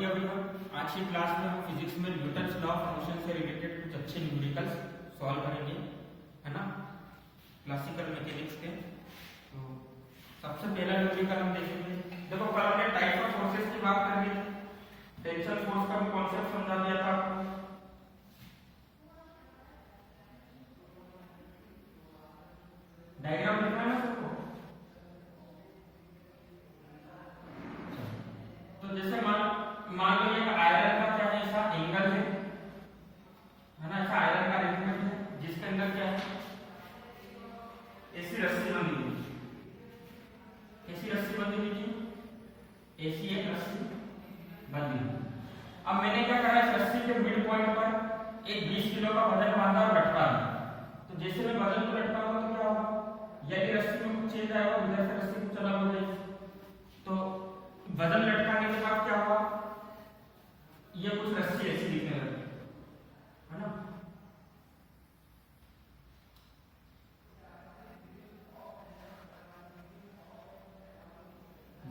Morning everyone. आज की class में हम फिजिक्स में न्यूटन्स लॉ ऑफ मोशन से रिलेटेड कुछ अच्छे न्यूमेरिकल्स सॉल्व करेंगे, है ना, क्लासिकल मैकेनिक्स के। तो सबसे पहला न्यूमेरिकल हम देखेंगे। देखो कल हमने टाइप ऑफ फोर्सेस की बात कर ली थी, टेंशन फोर्स का भी कॉन्सेप्ट समझा दिया था आपको। डायग्राम लिखना है ना सबको। तो जैसे मान लो एक आयरन का क्या है, ऐसा एंगल है ना, ऐसा आयरन का अरेंजमेंट है जिसके अंदर क्या है, ऐसी रस्सी बंधी हुई, ऐसी रस्सी बंधी हुई थी, ऐसी एक रस्सी बंधी हुई। अब मैंने क्या करा, इस रस्सी के मिड पॉइंट पर एक 20 किलो का वजन बांधा और लटका दिया। तो जैसे मैं वजन को लटकाऊंगा तो क्या होगा, यदि रस्सी में कुछ चेंज आएगा, इधर से रस्सी कुछ अलग हो जाएगी। तो वजन लटकाने के बाद क्या हुआ, ये कुछ रस्सी ऐसी दिखने लगी, है ना।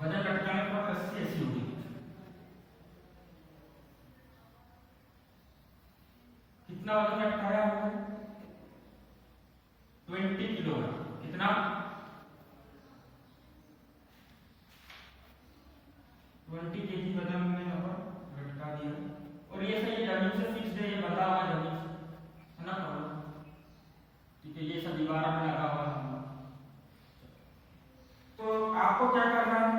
वजन लटकाने के बाद रस्सी ऐसी होगी। कितना वजन लटकाया हमने, 20 किलोग्राम। कितना, 20 kg वजन हमने यहाँ पर लटका दिया। और ये सही जमीन से फिक्स्ड है, ये बंधा हुआ जमीन से, है ना, ठीक है। ये सब दीवार में लगा हुआ है। तो आपको क्या करना है,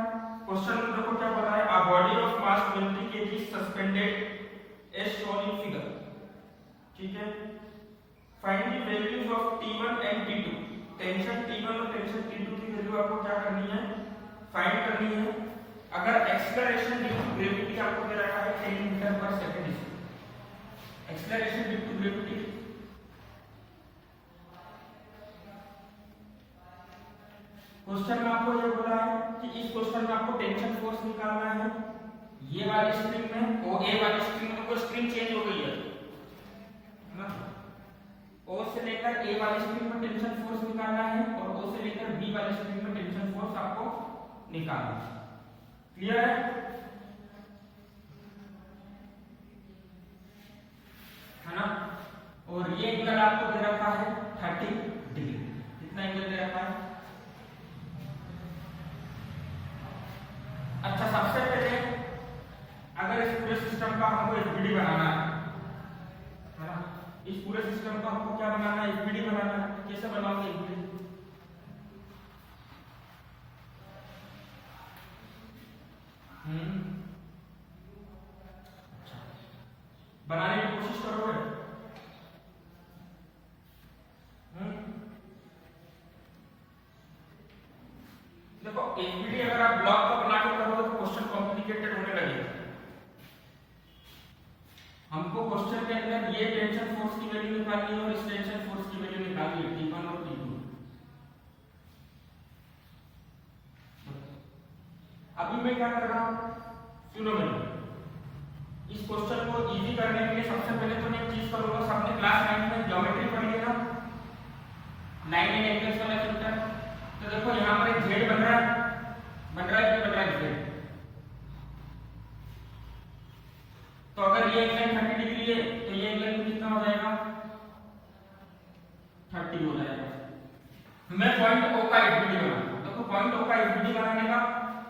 क्वेश्चन में देखो क्या बोला है, a body of mass 20 kg suspended as shown in figure, ठीक है। Find the values of T1 and T2। Tension T1 और टेंशन T2 की वैल्यू आपको क्या करनी है, फाइंड करनी है। अगर एक्सेलरेशन ड्यू टू ग्रेविटी आपको दे रखा है 10 metre per second, acceleration due to gravity, question में आपको ये बोला है कि इस क्वेश्चन में आपको टेंशन फोर्स निकालना है। ये वाली स्ट्रिंग में और ए वाली स्ट्रिंग में कोई स्ट्रिंग चेंज हो गई है ना, ओ से लेकर ए वाली स्ट्रिंग में टेंशन फोर्स निकालना है और ओ से लेकर बी वाली स्ट्रिंग में टेंशन फोर्स आपको निकालना है। क्लियर है, ना। और ये एंगल आपको दे रखा है 30 डिग्री। कितना एंगल दे रखा है, अच्छा। सबसे पहले अगर इस पूरे सिस्टम का हमको एफबीडी बनाना है ना, इस पूरे सिस्टम का हमको क्या बनाना है, एफबीडी बनाना है। कैसे बनाओगे एफबीडी, बनाने की कोशिश करोगे, देखो एफबीडी अगर आप ब्लॉक का बना के करोगे तो क्वेश्चन कॉम्प्लिकेटेड होने लगेगा। हमको क्वेश्चन के अंदर ये टेंशन फोर्स की वैल्यू निकालनी है और इस टेंशन फोर्स की वैल्यू निकालनी है, T1 और T2। अभी मैं क्या कर रहा हूं, सुनो मेरे, इस क्वेश्चन को इजी करने के लिए सबसे पहले तो मैं एक चीज करूंगा, सबने क्लास 9 में ज्योमेट्री पढ़ी है ना, 9 एंड एंगल्स वाला चैप्टर। तो देखो यहां पर एक जेड बन रहा है जेड। तो अगर ये एंगल 30 डिग्री है तो ये एंगल कितना हो जाएगा, 30 हो जाएगा। मैं पॉइंट O का एफबीडी बनाऊंगा। देखो पॉइंट O का एफबीडी बनाने का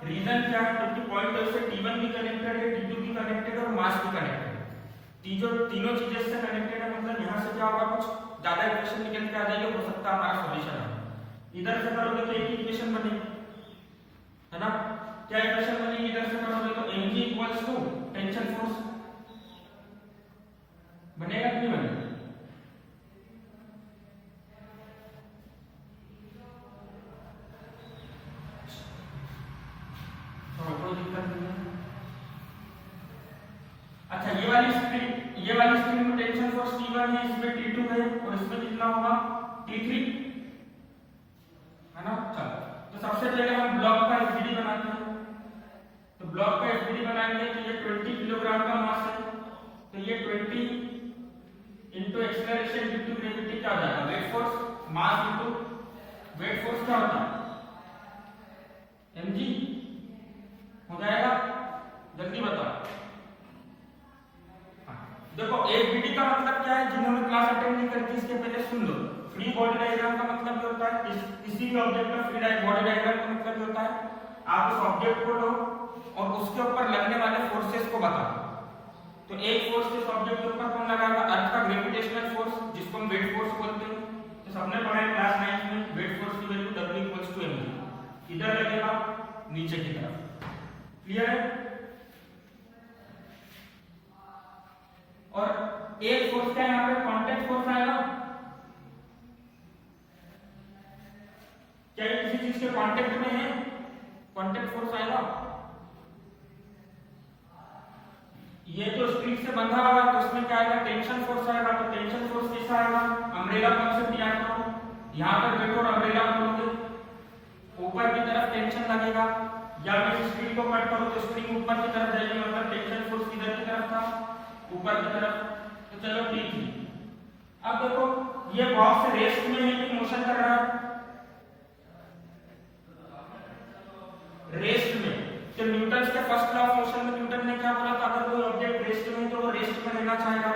रीजन क्या है, क्योंकि पॉइंट O से T1 भी कनेक्टेड है, T2 भी कनेक्टेड है और मास भी कनेक्टेड है। तीनों चीजें से कनेक्टेड है, मतलब यहां से क्या होगा, कुछ ज्यादा इक्वेशन निकल के आ जाएगी, हो सकता है हमारा सॉल्यूशन है। इधर से करोगे तो एक ही इक्वेशन बनेगी, है ना। क्या इक्वेशन बनेगी, इधर से करोगे तो mg equals to tension force बनेगा कि नहीं बनेगा, तो कोई दिक्कत नहीं है। अच्छा ये वाली स्ट्रिंग में टेंशन फोर्स T1 है, इसमें T2 है और इसमें कितना होगा, T3, है ना। चलो तो सबसे पहले हम ब्लॉक का एफबीडी बनाते हैं। तो ब्लॉक का एफबीडी बनाएंगे तो ये 20 किलोग्राम का मास है, तो ये 20 into acceleration due to gravity क्या हो जाएगा, weight force, mass into weight force क्या होता है, mg हो जाएगा। जल्दी बताओ, देखो एफबीडी का मतलब क्या है, जिन्होंने क्लास अटेंड नहीं करी थी इसके पहले सुन लो। फ्री बॉडी डायग्राम का मतलब ये होता है किसी भी ऑब्जेक्ट का फ्री बॉडी डायग्राम का मतलब ये होता है आप उस ऑब्जेक्ट को लो और उसके ऊपर लगने वाले फोर्सेस को बताओ। तो एक फोर्स इस ऑब्जेक्ट के ऊपर कौन लगाएगा, अर्थ का ग्रेविटेशनल फोर्स जिसको हम वेट फोर्स बोलते हैं। तो सबने पढ़ा है क्लास 9 में वेट फोर्स की वैल्यू W = mg। इधर लगेगा नीचे की तरफ, क्लियर है। और एक फोर्स क्या यहाँ पे कांटेक्ट फोर्स आएगा, क्या ये किसी चीज के कांटेक्ट में है, कांटेक्ट फोर्स आएगा। ये तो स्प्रिंग से बंधा हुआ है तो उसमें क्या आएगा, टेंशन फोर्स आएगा। तो टेंशन फोर्स कैसा आएगा, अम्ब्रेला कॉन्सेप्ट याद करो, यहाँ पर बैठो और अम्ब्रेला बोलोगे, ऊपर की तरफ टेंशन लगेगा, या मैं स्प्रिंग को कट करो तो स्प्रिंग ऊपर की तरफ जाएगी, मतलब टेंशन फोर्स किधर की तरफ था, ऊपर की तरफ। तो चलो ठीक है, अब देखो ये बॉक्स रेस्ट में है कि मोशन कर रहा है, रेस्ट में। तो न्यूटन के फर्स्ट लॉ ऑफ मोशन में न्यूटन ने क्या बोला था, अगर कोई ऑब्जेक्ट रेस्ट में है तो वो रेस्ट में रहना चाहेगा,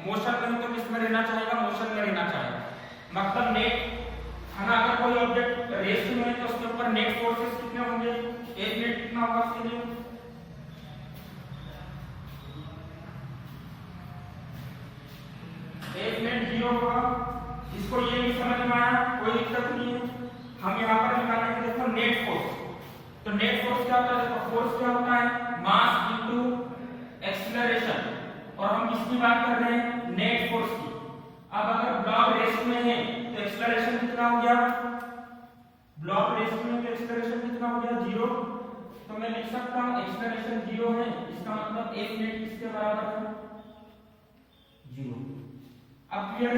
मोशन में है तो किस में रहना चाहेगा, मोशन में रहना चाहेगा। मतलब नेट है ना, अगर कोई ऑब्जेक्ट रेस्ट में है तो उसके ऊपर नेट फोर्सेस कितने होंगे, एक नेट कितना होगा उसके लिए, एक नेट 0 होगा। इसको ये नहीं समझ में आया, कोई दिक्कत नहीं है, हम यहाँ पर निकालेंगे। देखो नेट फोर्स, तो नेट फोर्स क्या होता है, देखो फोर्स क्या होता है, मास इनटू एक्सीलरेशन, और हम किसकी बात कर रहे हैं, नेट फोर्स की। अब अगर ब्लॉक रेस्ट में है तो एक्सीलरेशन कितना हो गया, ब्लॉक रेस्ट में तो एक्सीलरेशन कितना हो गया, 0। तो मैं लिख सकता हूं एक्सीलरेशन 0 है, इसका मतलब एक नेट किसके बराबर है, 0। अब क्लियर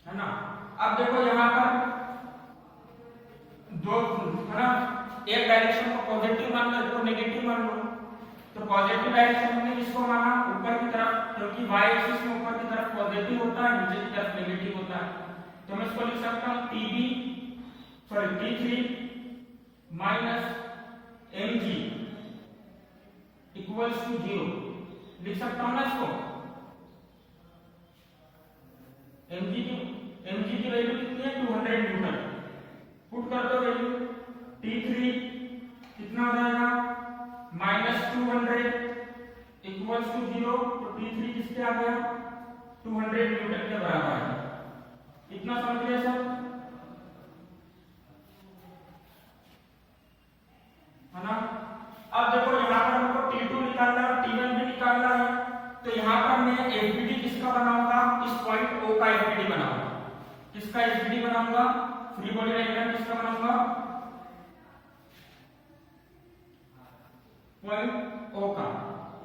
है ना। अब देखो यहाँ पर दो है ना, एक डायरेक्शन को पॉजिटिव मान लो, एक को नेगेटिव मान लो। तो पॉजिटिव डायरेक्शन में किसको माना, ऊपर की तरफ, क्योंकि y एक्सिस में ऊपर की तरफ पॉजिटिव होता है, नीचे की तरफ नेगेटिव होता है। तो मैं इसको लिख सकता हूं T3 minus mg equals to 0, लिख सकता हूं ना इसको। mg की वैल्यू कितनी है, 200 न्यूटन। पुट कर दो वैल्यू, T3 कितना हो जाएगा, -200 इक्वल्स टू 0। तो T3 किसके आ गया, 200 न्यूटन के बराबर है। इतना समझ गए सब, है ना। अब देखो यहाँ पर हमको T2 निकालना है, T1 भी निकालना है। तो यहाँ पर मैं एफबीडी किसका बनाऊंगा, इस पॉइंट O का एफबीडी बनाऊंगा। किसका एफबीडी बनाऊंगा, फ्री बॉडी डायग्राम किसका बनाऊंगा, पॉइंट O का,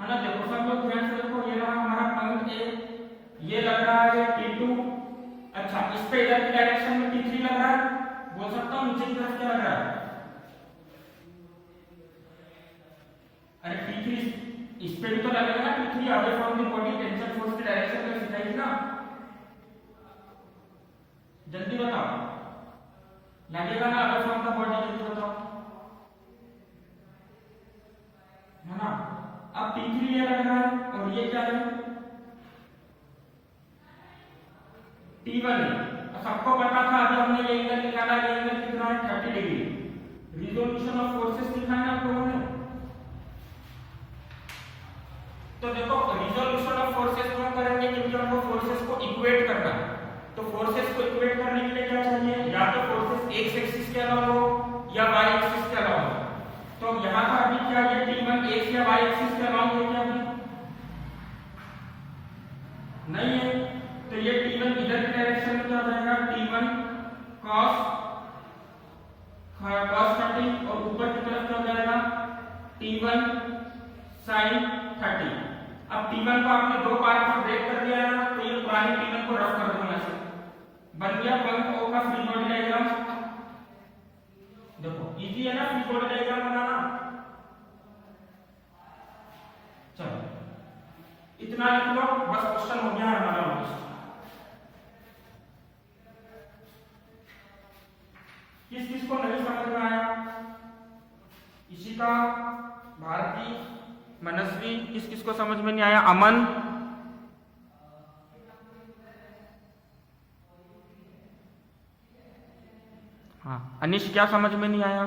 है ना। देखो सब लोग ध्यान से देखो, ये रहा हमारा पॉइंट A, ये लग रहा है T2। अच्छा, इस पे इधर की डायरेक्शन में T3 लग रहा है, बोल सकता हूं नीचे की तरफ क्या लग रहा है, अरे T3 इस पे भी तो लगेगा ना, T3 away from the body, tension force की डायरेक्शन में दिखाई ना, जल्दी बताओ, लगेगा ना अवे फ्रॉम द बॉडी, जल्दी बताओ, है ना। अब T3 ये लग रहा है और ये क्या है, T1 है। सबको पता था, अभी हमने ये एंगल निकाला, ये एंगल कितना है, 30 डिग्री। रिजोल्यूशन ऑफ फोर्सेस दिखाना है आप लोगों ने। तो देखो रिजोल्यूशन ऑफ फोर्सेस क्यों करेंगे, क्योंकि हमको फोर्सेस को इक्वेट करना है। तो फोर्सेस को इक्वेट करने के लिए क्या चाहिए, या तो फोर्सेस एक्स एक्सिस के अलावा हो या वाई एक्सिस के अलावा हो। तो यहाँ पर अभी क्या है, T1 एक्स या वाई एक्सिस के अलावा है क्या, अभी नहीं है। तो ये T1 इधर की डायरेक्शन में क्या हो जाएगा, T1 cos 30, और ऊपर की तरफ क्या हो जाएगा, T1 sin 30। अब T1 को आपने दो पार्ट में ब्रेक कर दिया है ना, तो ये पुरानी T1 को रफ कर दूंगा, ऐसे बन गया पॉइंट O का फ्री बॉडी डायग्राम। देखो इजी है ना फ्री बॉडी डायग्राम बनाना। चलो इतना लिख लो, बस क्वेश्चन हो गया हमारा। किस किस को नहीं समझ में आया, इशिका, भारती, मनस्वी, किस किस को समझ में नहीं आया? अमन, हाँ अनिश, क्या समझ में नहीं आया?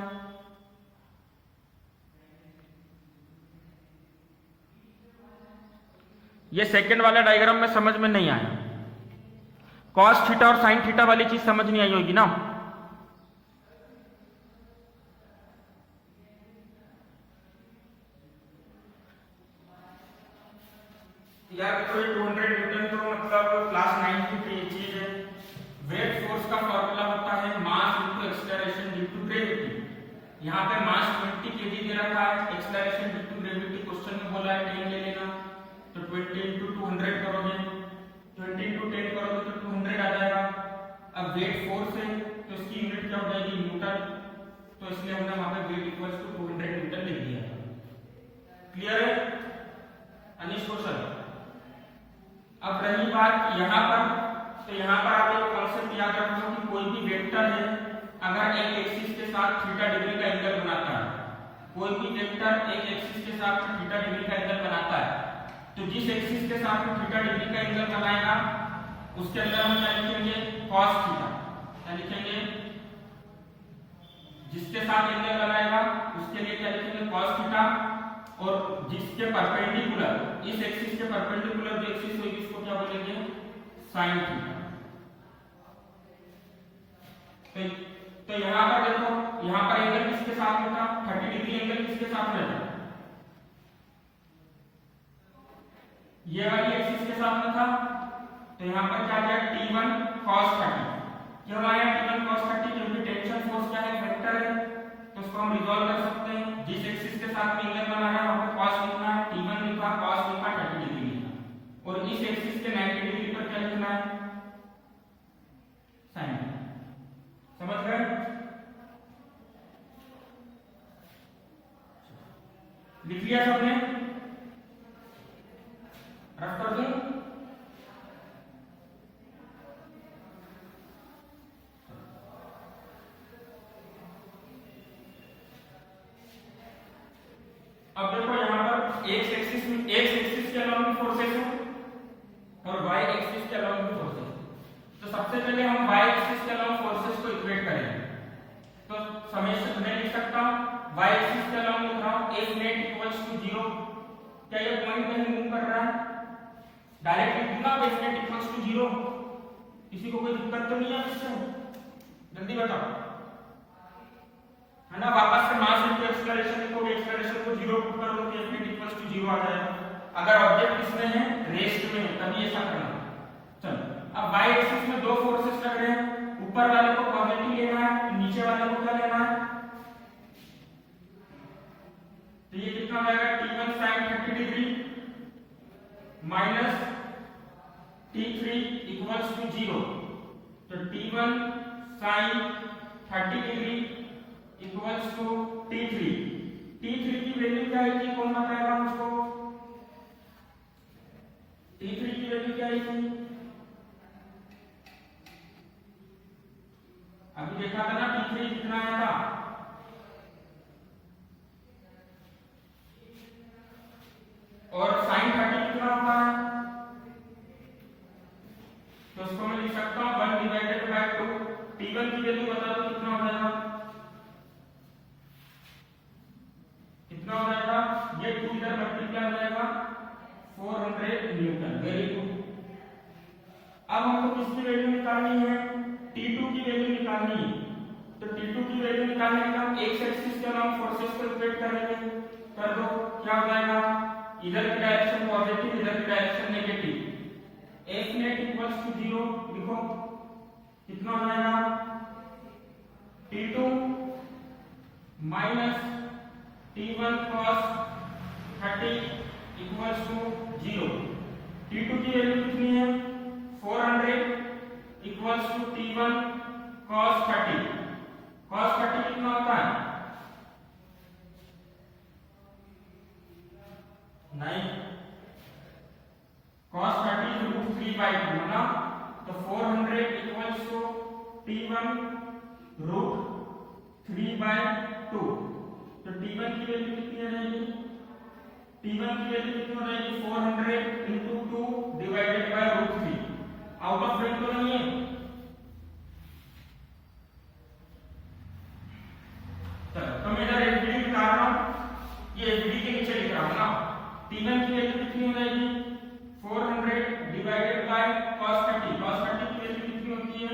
ये सेकंड वाला डायग्राम में समझ में नहीं आया। कॉस थीटा और साइन थीटा वाली चीज समझ नहीं आई होगी ना? यार देखो, 200 न्यूटन तो मतलब क्लास 9 की चीज है। वेट फोर्स का फॉर्मूला होता है mass into acceleration into gravity. यहाँ पे मास 20 kg दे रखा है, एक्सेलरेशन इनटू ग्रेविटी क्वेश्चन में बोला है 10 ले लेना, तो 20 into 200 करोगे, 20 into 10 करोगे तो 200 आ जाएगा। अब वेट फोर्स है तो इसकी यूनिट क्या हो जाएगी? न्यूटन, तो इसलिए हमने वहां पे वेट इक्वल्स टू 200 न्यूटन लिख दिया। क्लियर है अनिश कौशल? अब रही बात यहाँ पर, तो यहाँ पर आप एक कॉन्सेप्ट याद रखो कि कोई भी वेक्टर है अगर एक एक्सिस के साथ थीटा डिग्री का एंगल बनाता है, कोई भी वेक्टर एक एक्सिस के साथ थीटा डिग्री का एंगल बनाता है, तो जिस एक्सिस के साथ थीटा डिग्री का एंगल बनाएगा उसके अंदर हम क्या लिखेंगे? Cos theta. क्या लिखेंगे? जिसके साथ एंगल बनाएगा उसके लिए क्या लिखेंगे? Cos theta. और जिसके परपेंडिकुलर, इस एक्सिस के परपेंडिकुलर जो एक्सिस होगी इसको क्या बोलेंगे? Sine theta. तो यहां पर देखो, यहां पर एंगल किसके साथ में था? 30 डिग्री एंगल किसके साथ में था? ये वाली एक्सिस के साथ में था। तो यहां पर क्या आ गया? T1 cos 30। क्यों आया T1 cos 30? क्योंकि टेंशन फोर्स क्या है? वेक्टर है, तो उसको हम रिजॉल्व कर सकते हैं। जिस एक्सिस के साथ में एंगल बना है वहां पे cos लिखना है, T1 लिखा, cos लिखा, 30 डिग्री लिखा। और इस एक्सिस के 90 डिग्री पर क्या लिखना है? sin। समझ गए? लिख लिया सबने? रफ कर दूं? अब देखो यहाँ पर एक्स एक्सिस के अलाउंग फोर्सेस है और वाई एक्सिस के अलाउंग फोर्सेस है। तो सबसे पहले हम वाई एक्सिस के अलाउंग फोर्सेस को इक्वेट करेंगे। तो समेशन मैं लिख सकता हूं वाई एक्सिस के अलाउंग लिख रहा हूं F net इक्वल्स टू 0। क्या ये पॉइंट कहीं मूव कर रहा है? डायरेक्ट लिख दूंगा F net इक्वल्स टू 0। किसी को कोई दिक्कत तो नहीं है इससे? जल्दी बताओ, है ना? वापस से मास इनटू एक्सेलरेशन लिखोगे, एक्सेलरेशन को 0 पुट करोगे तो F net इक्वल्स टू 0 आ जाएगा। अगर ऑब्जेक्ट इसमें है, रेस्ट में है, तभी ऐसा करना। चलो अब y एक्सिस में दो फोर्सेस लग रहे हैं, ऊपर वाले को पॉजिटिव लेना है, नीचे वाले को क्या लेना है? तो ये कितना हो जाएगा? T1 sin 30 degree minus T3 equals to 0। तो T1 sin 30 degree equals to T3। T3 की वैल्यू क्या है कि कौन बताएगा मुझको? T3 की वैल्यू क्या है? अभी देखा था ना T3 कितना आया था? और sin 30 कितना होता है? तो इसको मैं लिख सकता हूं 1 डिवाइडेड बाय 2। T1 की वैल्यू बता दो कितना हो जाएगा? कितना हो जाएगा? ये 2 इधर मल्टीप्लाई हो जाएगा 400 न्यूटन। Very good. अब हमको किसकी वैल्यू निकालनी है? T2 की वैल्यू निकालनी है। तो T2 की वैल्यू निकालने के लिए हम एक्स एक्सिस के अलाउंग फोर्सेस को इक्वेट करेंगे। कर दो, क्या हो जाएगा? इधर की डायरेक्शन पॉजिटिव, इधर की direction negative. F net equals to 0 लिखो। कितना हो जाएगा? T2 minus T1 cos 30 equals to 0। T2 की वैल्यू कितनी है? 400 equals to T1 cos 30। cos 30 कितना होता है? 9। cos 30 is √3/2 है ना? तो 400 इक्वल्स टू T1 √3/2। तो T1 की वैल्यू कितनी आ जाएगी? T1 की वैल्यू कितनी हो जाएगी 400 into 2 divided by √3। Out of range तो नहीं है, चलो तो मैं इधर एफडी निकाल रहा हूं, ये एफडी के नीचे लिख रहा हूं ना। T1 की वैल्यू कितनी हो जाएगी 400 डिवाइडेड बाय cos 30। cos 30 की वैल्यू कितनी होती है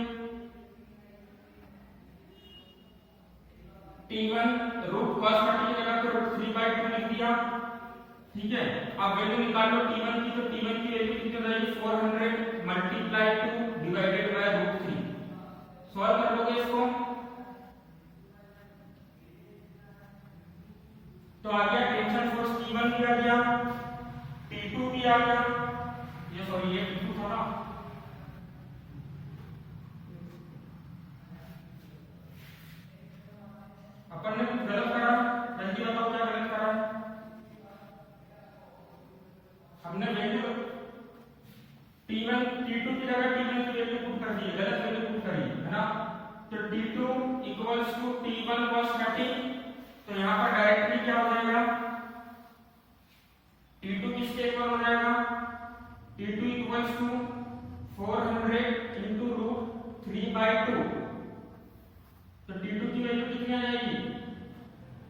T1 रूट cos 30 की जगह पे √3/2 लिख दिया, ठीक है। अब वैल्यू निकाल लो T1 की, तो T1 की वैल्यू कितनी हो जाएगी 400 मल्टीप्लाई 2 डिवाइडेड बाय √3। सॉल्व कर लोगे इसको तो आ गया टेंशन फोर्स T1 भी आ गया, T2 भी आ गया, ये सॉरी ये T2 था ना, अपन ने कुछ गलत करा, जल्दी बताओ क्या गलत करा है। हमने वैल्यू T1 T2 की जगह T1 की वैल्यू पुट कर दी है, गलत वैल्यू पुट करी है ना। तो T2 equals to T1 cos 30, तो यहाँ पर डायरेक्टली क्या हो जाएगा T2 किसके इक्वल हो जाएगा T2 इक्वल्स टू 400 into √3/2। तो T2 की वैल्यू कितनी आ जाएगी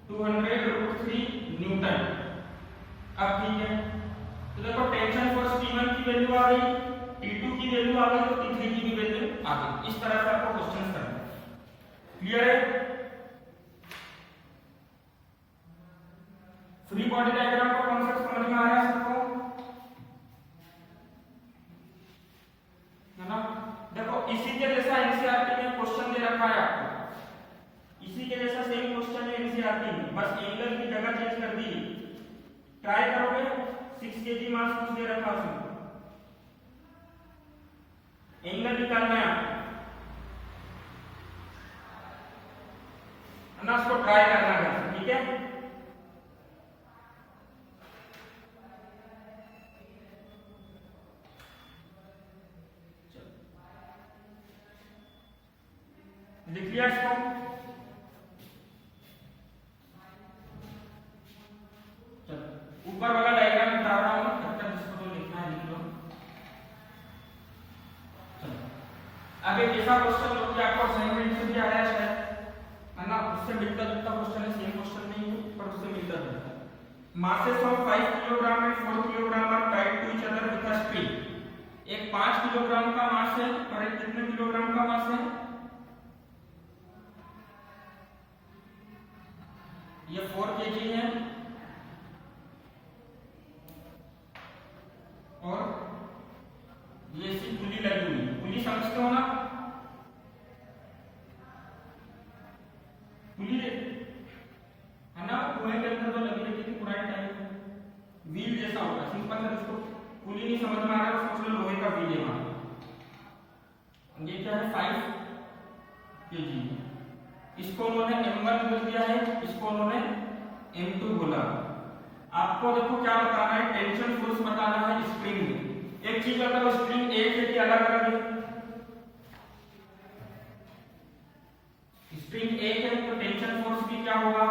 200 √3 न्यूटन। अब ठीक है, तो देखो टेंशन फोर्स T1 की वैल्यू आ गई, T2 की वैल्यू आ गई, तो T3 की भी वैल्यू आ गई। इस तरह से आपको क्वेश्चन करना है, क्लियर है। फ्री बॉडी डायग्राम का कॉन्सेप्ट समझ में आ रहा है सबको, है ना। देखो इसी के जैसा एनसीईआरटी में क्वेश्चन दे रखा है आपको, इसी के जैसा सेम क्वेश्चन है एनसीईआरटी में, बस एंगल की जगह चेंज कर दी। ट्राई करोगे 6 kg मास कुछ दे रखा उसमें, एंगल निकालना है आपको, ना, उसको ट्राई करना है, ठीक है। लिख लिया इसको, चलो ऊपर वाला डायग्राम बता रहा हूं, तब तक इसको तो लिखना है, लिख लो। चलो अब एक ऐसा क्वेश्चन जो कि आपको असाइनमेंट से भी आया है ना, उससे मिलता जुलता क्वेश्चन है, सेम क्वेश्चन नहीं है पर उससे मिलता जुलता। masses of 5 kilogram and 4 kilogram are tied to each other with a string। एक 5 किलोग्राम का मास है और एक कितने किलोग्राम का मास है, ये 4 kg है और ये ऐसी पुली लगी हुई, पुली समझते हो ना, पुली है ना, कुएं के अंदर तो लगी रहती थी पुराने टाइम में, व्हील जैसा होता, सिंपल है। उसको पुली नहीं समझ में आ रहा है, सोच लो लोहे का व्हील है वहां, ये क्या है 5 kg, इसको उन्होंने m1 बोल दिया है, इसको उन्होंने m2 बोला। आपको देखो क्या बताना है, टेंशन फोर्स बताना है स्प्रिंग में। एक चीज बताओ, स्प्रिंग एक है कि अलग अलग है, स्प्रिंग एक है तो टेंशन फोर्स भी क्या होगा,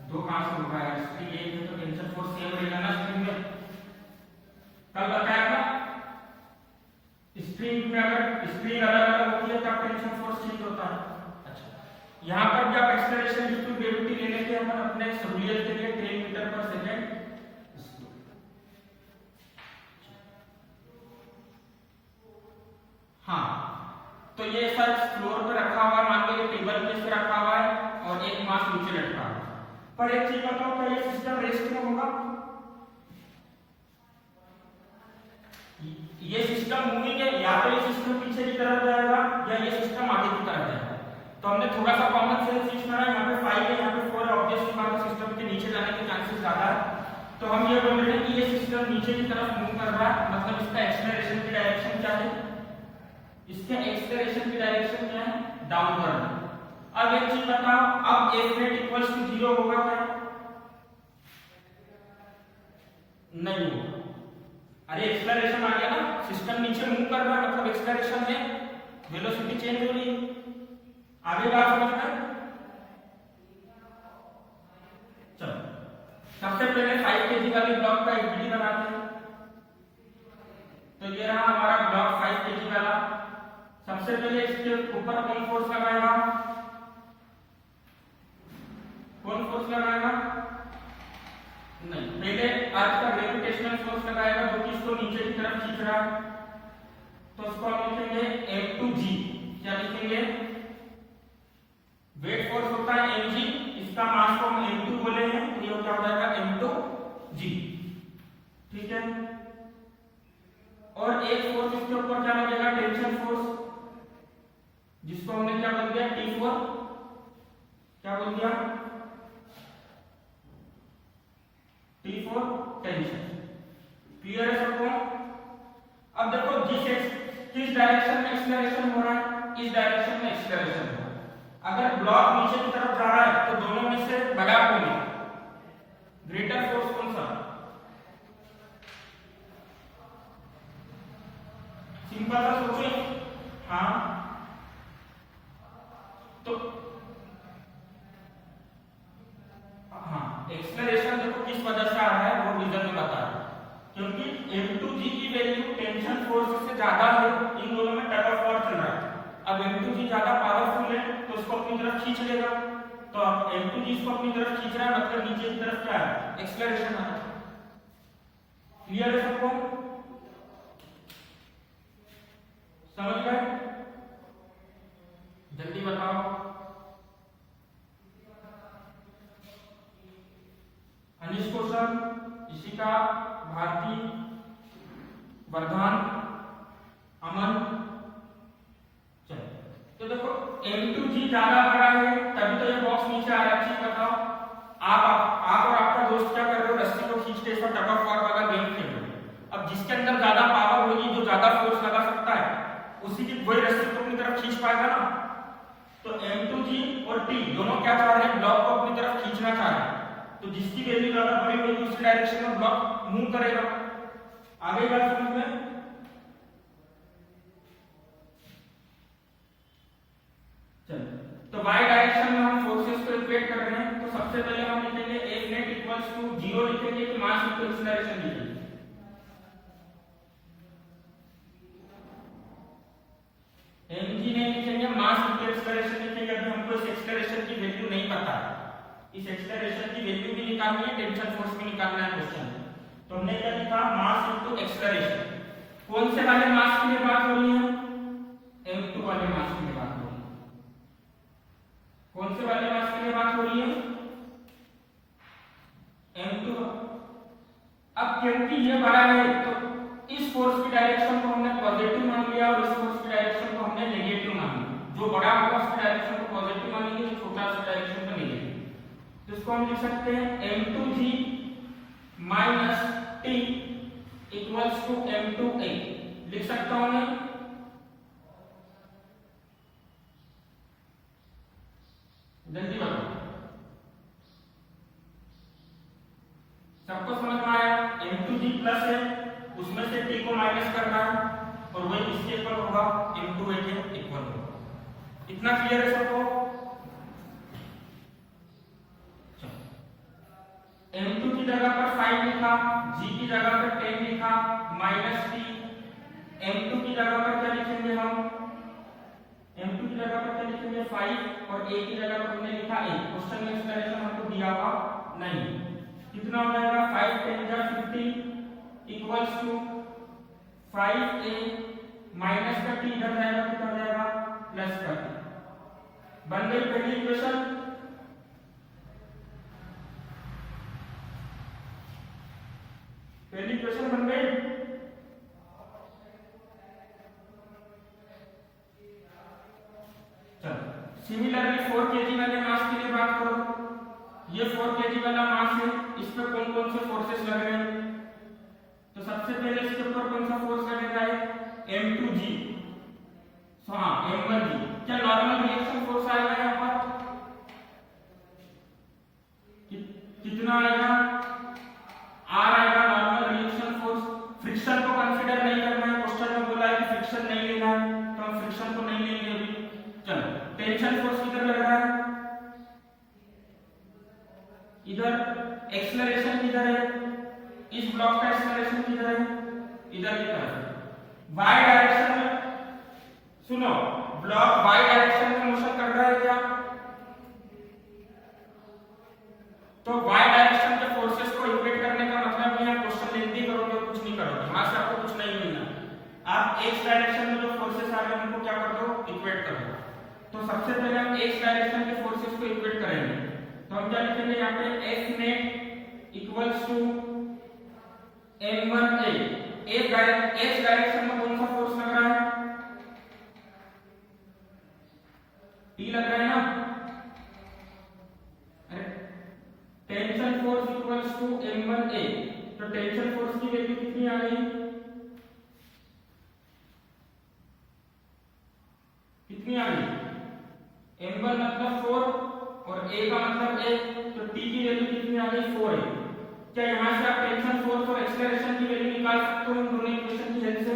दो कहां से होगा, स्प्रिंग एक है तो टेंशन फोर्स सेम रहेगा ना स्प्रिंग में। कल बताया था स्प्रिंग में अगर स्प्रिंग अलग अलग होती है तब टेंशन फोर्स चेंज होता है। अच्छा, यहाँ पर भी आप एक्सेलरेशन ड्यू टू ग्रेविटी ले लेते हैं अपन अपने सहूलियत के लिए 10 मीटर पर सेकंड। हाँ, तो ये ऐसा फ्लोर पे रखा हुआ है, मान लो ये टेबल पे से रखा हुआ है और एक मास नीचे लटका हुआ है। पर एक चीज बताओ, क्या ये सिस्टम रेस्ट में होगा, ये सिस्टम मूविंग है, या तो ये सिस्टम पीछे की तरफ जाएगा या ये सिस्टम आगे की तरफ जाएगा। तो हमने थोड़ा सा कॉमन सेंस यूज करा, यहाँ पे 5 है, यहाँ पे 4 है, ऑब्वियसली बात है सिस्टम के नीचे जाने के चांसेस ज्यादा है। तो हम ये बोल रहे हैं कि ये सिस्टम नीचे की तरफ मूव कर रहा है, मतलब इसका एक्सेलरेशन की डायरेक्शन क्या है, इसके एक्सेलरेशन की डायरेक्शन क्या है, डाउनवर्ड। अब एक चीज बताओ, अब F net इक्वल्स टू 0 होगा क्या, नहीं होगा। अरे एक्सेलरेशन आ गया ना, सिस्टम नीचे मूव कर रहा है, मतलब एक्सेलरेशन है, वेलोसिटी चेंज हो रही है। आगे बात समझ में, सबसे पहले 5 केजी वाली ब्लॉक का एफडी बनाते हैं। तो ये रहा हमारा ब्लॉक 5 केजी वाला। सबसे पहले इसके ऊपर कौन फोर्स लगाएगा? कौन फोर्स लगाएगा? नहीं, पहले अर्थ का ग्रेविटेशनल फोर्स लगाएगा जो कि इसको नीचे की तरफ खींच रहा है। तो उसको हम लिखेंगे m2g। क्या लिखेंगे? वेट फोर्स होता है mg, इसका मास को हम m2 बोले हैं, तो ये क्या हो जाएगा m2g। ठीक है। और एक फोर्स इसके ऊपर क्या लगेगा? टेंशन फोर्स, जिसको हमने क्या बोल दिया? T4। क्या बोल दिया? T4 tension. क्लियर है सबको? अब देखो किस डायरेक्शन में एक्सीलरेशन हो रहा है? इस डायरेक्शन में एक्सीलरेशन हो रहा है। अगर ब्लॉक नीचे की तरफ जा रहा है तो दोनों में से बड़ा कौन है? ग्रेटर फोर्स कौन सा? सिंपल सा सोचो। हाँ, तो हाँ, एक्सीलरेशन देखो किस वजह से आ रहा है वो रीजन में बता रहा है। क्योंकि m2g की वैल्यू टेंशन फोर्स से ज्यादा है, इन दोनों में टग ऑफ वॉर चल रहा है। अब m2g ज्यादा पावरफुल है तो उसको अपनी तरफ खींच लेगा। तो अब m2g इसको अपनी तरफ खींच रहा है, मतलब नीचे की तरफ क्या है? एक्सीलरेशन आ रहा है। क्लियर है सबको? समझ गए? जल्दी बताओ। अनिश कौशल, इशिका, भारती, वर्धमान, अमन। चलो, तो देखो m2g ज्यादा बड़ा है तभी तो ये बॉक्स नीचे आ रहा है। चीज बताओ, आप और आपका दोस्त क्या कर रहे हो? रस्सी को खींच के इसका टग ऑफ वॉर वाला गेम खेल रहे हो। अब जिसके अंदर ज्यादा पावर होगी, जो ज्यादा फोर्स लगा सकता है, उसी की वही रस्सी को अपनी तरफ खींच पाएगा ना। तो m2g और t दोनों क्या चाह रहे हैं? ब्लॉक को अपनी तरफ खींचना चाह रहे हैं। तो जिसकी वैल्यू ज्यादा बड़ी होगी उसी डायरेक्शन में ब्लॉक मूव करेगा। आगे बात समझ में? चलो, तो y डायरेक्शन में हम फोर्सेस को इक्वेट कर रहे हैं। तो सबसे पहले हम लिखेंगे F net इक्वल्स टू 0 लिखेंगे कि मास इक्वल एक्सीलरेशन लिखेंगे। mg नहीं लिखेंगे, मास इक्वल एक्सीलरेशन लिखेंगे। अभी हमको इस एक्सीलरेशन की वैल्यू नहीं पता है। इस एक्सीलरेशन की वैल्यू भी निकालनी है, टेंशन फोर्स भी निकालना है क्वेश्चन में। तो हमने क्या लिखा? Mass into acceleration. कौन से वाले मास की बात हो रही है? m2 वाले मास की बात हो रही है। कौन से वाले मास की बात हो रही है? m2। अब क्योंकि ये बड़ा है तो इस फोर्स की डायरेक्शन को हमने पॉजिटिव मान लिया और इस फोर्स की डायरेक्शन को हमने नेगेटिव मान लिया। जो बड़ा होगा उसकी डायरेक्शन को पॉजिटिव मानेंगे, जो छोटा उसकी डायरेक्शन को नेगेटिव। तो इसको हम लिख सकते हैं m2g minus t equals to m2a। लिख सकता हूं मैं? जल्दी बताओ, सबको समझ में आया? m2g प्लस है, उसमें से t को माइनस करना है और वही किसके इक्वल होगा? m2a के इक्वल होगा। इतना क्लियर है सबको? m2 की जगह पर 5 लिखा, g की जगह पर 10 लिखा, माइनस t। m2 की जगह पर क्या लिखेंगे हम? m2 की जगह पर क्या लिखेंगे? 5 और a की जगह पर हमने लिखा 8। क्वेश्चन में एक्सप्लेनेशन हमको दिया हुआ नहीं। कितना हो जाएगा? 5 10 जा 50 इक्वल्स टू 5a माइनस का t इधर जाएगा, कितना हो जाएगा? प्लस का t। बन गई पहली इक्वेशन। पहली इक्वेशन बन गई। चलो, सिमिलरली 4 केजी वाले मास के लिए बात करो। ये 4 केजी वाला मास है, इस पे कौन कौन से फोर्सेस लग रहे हैं? तो सबसे पहले इसके ऊपर कौन सा फोर्स लगेगा? m2g। हाँ, m1g। क्या नॉर्मल रिएक्शन फोर्स आएगा यहाँ पर? कितना आएगा? r आएगा नॉर्मल रिएक्शन फोर्स। फ्रिक्शन को कंसीडर नहीं करना है, क्वेश्चन में बोला है कि फ्रिक्शन नहीं लेना है, तो हम फ्रिक्शन को नहीं लेंगे अभी। चलो, टेंशन फोर्स किधर लग रहा है? इधर एक्सेलरेशन किधर है, इस ब्लॉक का एक्सेलरेशन किधर है, इधर की तरफ। वाई डायरेक्शन में सुनो, ब्लॉक वाई डायरेक्शन में मोशन कर रहा है क्या, तो वाई डायरेक्शन के फोर्सेस को इक्वेट करने का मतलब नहीं है क्वेश्चन लेंथी करोगे और कुछ नहीं करोगे, वहां से आपको कुछ नहीं मिलना। आप एक्स डायरेक्शन में जो फोर्सेस आ रहे हैं उनको क्या कर दो, इक्वेट कर दो। तो सबसे पहले हम एक्स डायरेक्शन के फोर्सेस को इक्वेट करेंगे, तो हम क्या लिखेंगे यहाँ पे F net equals to m1a। X direction में कौन सा फोर्स लग रहा है, T लग रहा है ना, tension force equals to m1a। तो टेंशन फोर्स की वैल्यू कितनी आ गई, कितनी आ गई, m1 मतलब 4 और a का मतलब 1, तो t की वैल्यू कितनी आ गई, 4 है। क्या यहां से आप टेंशन फोर्स और एक्सेलरेशन की वैल्यू निकाल सकते हो इन दोनों इक्वेशन की हेल्प से,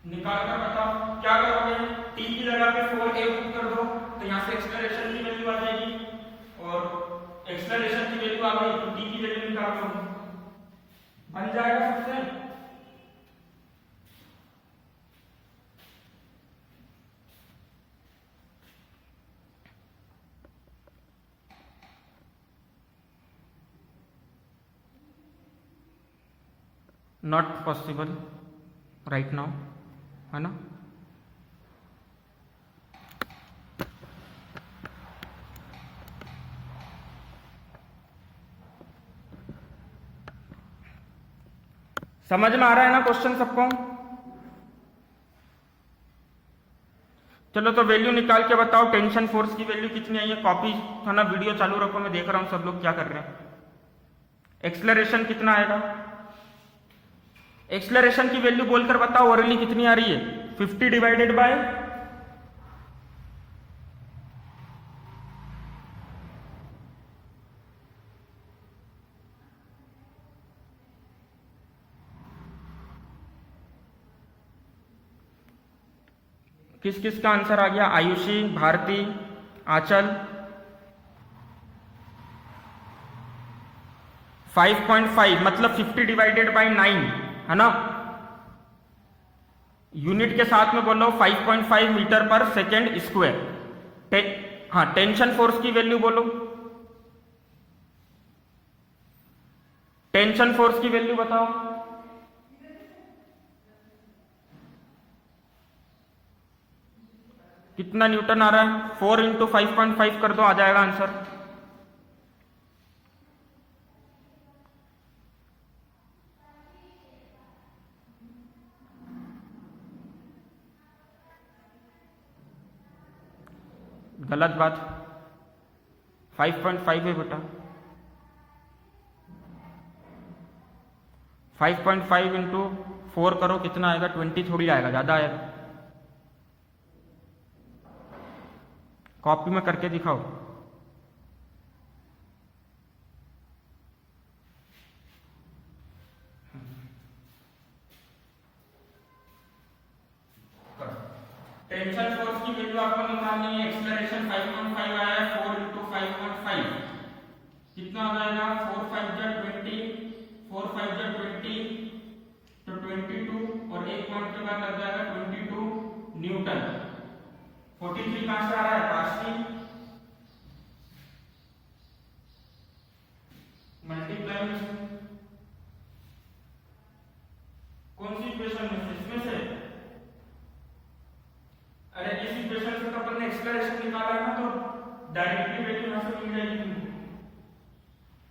निकाल कर बताओ क्या करोगे, t की जगह पे 4a पुट कर दो तो यहां से एक्सेलरेशन की वैल्यू आ जाएगी और एक्सेलरेशन की वैल्यू आ गई तो t की वैल्यू निकाल लो, बन जाएगा सबसे। नॉट पॉसिबल राइट नाउ, है ना। समझ में आ रहा है ना क्वेश्चन सबको, चलो तो वैल्यू निकाल के बताओ टेंशन फोर्स की वैल्यू कितनी आई है। कॉपी था ना, वीडियो चालू रखो, मैं देख रहा हूं सब लोग क्या कर रहे हैं। एक्सेलरेशन कितना आएगा, एक्सेलरेशन की वैल्यू बोलकर बताओ ओरली कितनी आ रही है, 50 डिवाइडेड बाय किस किस का आंसर आ गया, आयुषी, भारती, आंचल। 5.5 मतलब 50 डिवाइडेड बाय 9 है ना, यूनिट के साथ में बोलो 5.5 मीटर पर सेकेंड स्क्वायर। हाँ, टेंशन फोर्स की वैल्यू बोलो, टेंशन फोर्स की वैल्यू बताओ, कितना न्यूटन आ रहा है, 4 इंटू 5.5 कर दो, आ जाएगा आंसर। गलत बात, 5.5 है बेटा, 5.5 इंटू 4 करो, कितना आएगा, 20 थोड़ी आएगा, ज्यादा आएगा। कॉपी में करके दिखाओ। टेंशन फोर्स की वैल्यू आपको निकालनी है, एक्सेलरेशन 5.5 आया है, 4 इंटू 5.5 कितना आ जाएगा, 4 5 जा 20, 4 5 जा 20 तो 22 और 1 पॉइंट के बाद लग जाएगा 22 न्यूटन। 43 कहां से आ रहा है, पार्शियल मल्टीप्लाई कौन सी इक्वेशन में से, इसमें से, अरे इस इक्वेशन से तो अपन ने एक्सेलरेशन निकाला है ना, तो डायरेक्टली वैल्यू यहां से मिल जाएगी तुमको,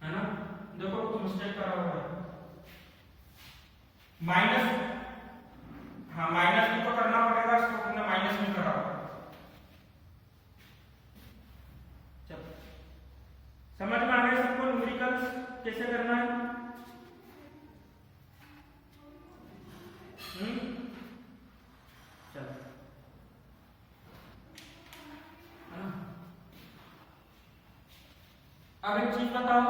है ना। देखो कुछ मिस्टेक करा हुआ है, माइनस, हाँ माइनस भी तो करना पड़ेगा, इसको तुमने माइनस नहीं करा। चल समझ में आ गया सबको न्यूमेरिकल्स कैसे करना है, चल अब एक चीज बताओ,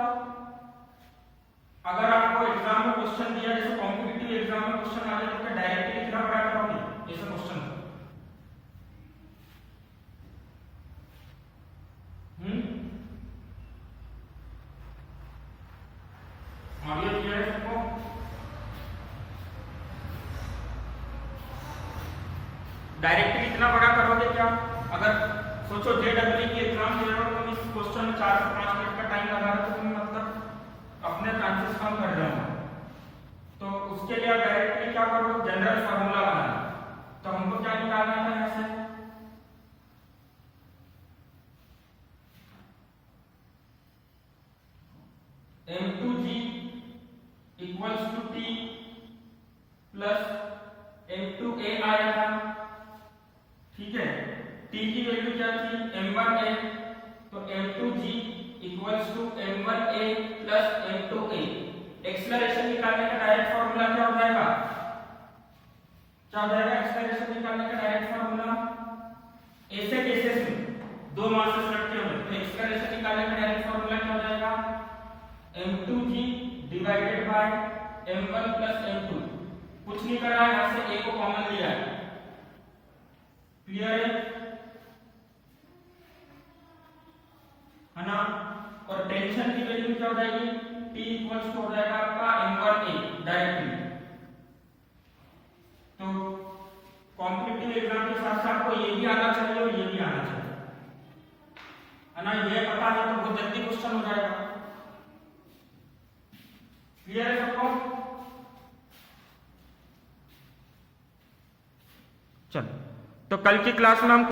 अगर आपको एग्जाम में क्वेश्चन दिया, जैसे कॉम्पिटिटिव एग्जाम में क्वेश्चन आ जाए तो क्या डायरेक्टली लिखना पड़ा करोगे ऐसा क्वेश्चन, डायरेक्टली इतना बड़ा करोगे क्या? अगर सोचो JEE की एग्जाम दे रहे हो तुम, इस क्वेश्चन में 4 से 5 मिनट का टाइम लगा रहे हो तो तुम मतलब अपने चांसेस कम कर रहे हो। तो उसके लिए आप डायरेक्टली क्या करो, जनरल फार्मूला बनाना। तो हमको क्या निकालना था यहाँ से, M2G equals to T plus M2A आया था, ठीक है। T की वैल्यू क्या थी, M1A, तो M2G equals to M1A plus M2A। Acceleration निकालने का डायरेक्ट फार्मूला क्या हो जाएगा, क्या हो जाएगा एक्सेलरेशन निकालने का डायरेक्ट फार्मूला, ऐसे केसेस में दो मासेस रखे हुए तो एक्सेलरेशन निकालने का डायरेक्ट फार्मूला क्या हो जाएगा, M2G divided by M1 plus M2। कुछ नहीं कर रहा है, यहां से A को कॉमन लिया है, क्लियर है ना। और टेंशन की वैल्यू क्या हो जाएगी, T इक्वल्स टू हो जाएगा आपका M1A डायरेक्टली। तो कॉम्पिटिटिव एग्जाम के साथ साथ आपको ये भी आना चाहिए और ये भी आना चाहिए, है ना। ये पता है तो बहुत जल्दी क्वेश्चन हो जाएगा, क्लियर है सबको। चलो, तो कल की क्लास में हम